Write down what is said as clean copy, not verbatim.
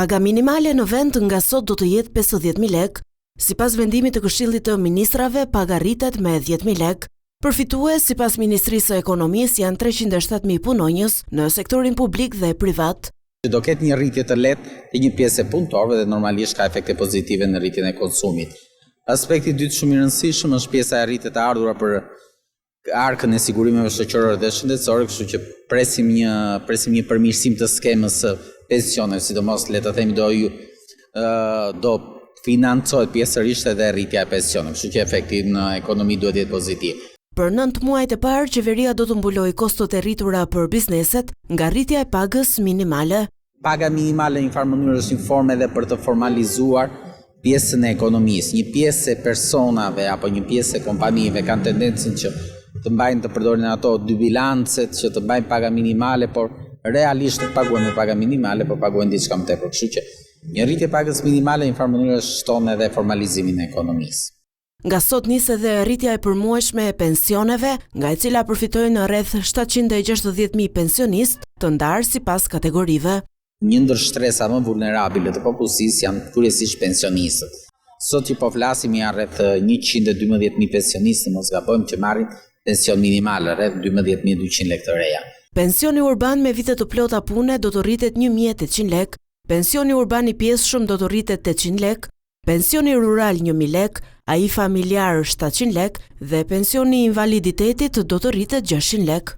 Paga minimale në vend nga sot do të jetë 50.000 lek. Sipas vendimit të Këshillit të Ministrave, paga rritet me 10.000 lek. Përfitues sipas Ministrisë së Ekonomisë janë 307.000 punonjës në sektorin publik dhe privat. Do ketë një rritje të lehtë të një pjesë e punëtorëve dhe normalisht ka efekte pozitive në rritjen e konsumit. Aspekti i dytë shumë i rëndësishëm është pjesa e rritjes të ardhura për arkën e sigurimeve shoqërore dhe shëndetësore, kështu që presim një përmirësim të skemës së pensioneve, sidomos le të themi do financohet pjesërisht edhe rritja e pensioneve, kështu që efekti në ekonomi duhet jetë pozitiv. Për 9 muajt e parë, qeveria do të mbulojë kostot e rritura për bizneset nga rritja e pagës minimale. Paga minimale në farë mënyrë është një formë edhe për të formalizuar pjesën e ekonomisë. Një pjesë e personave apo një pjesë e kompanive kanë tendencën që të mbajnë të përdorin ato dy bilancet, që të mbajnë paga minimale, por realisht nuk paguajnë me paga minimale, por paguajnë diçka më tepër. Kështu që një rritje pagës minimale në farë mënyrë shton edhe formalizimin e ekonomisë. Nga sot nis edhe rritja e përmuajshme e pensioneve, nga e cila përfitojnë rreth 760.000 pensionistë, të ndarë sipas kategorive. Një ndër shtresa më vulnerabile të popullsisë janë kryesisht pensionistët. Sot që po flasim janë rreth 112.000 pensionistë, mos gabojmë, që marrin pension minimal, rreth 12.200 lekë të reja. Pensioni urban me vite të plota pune do të rritet 1.800 lek, pensioni urban i pjesëshëm do të rritet 800 lek, pensioni rural 1.000 lek, ai familjar 700 lek dhe pensioni i invaliditetit do të rritet 600 lek.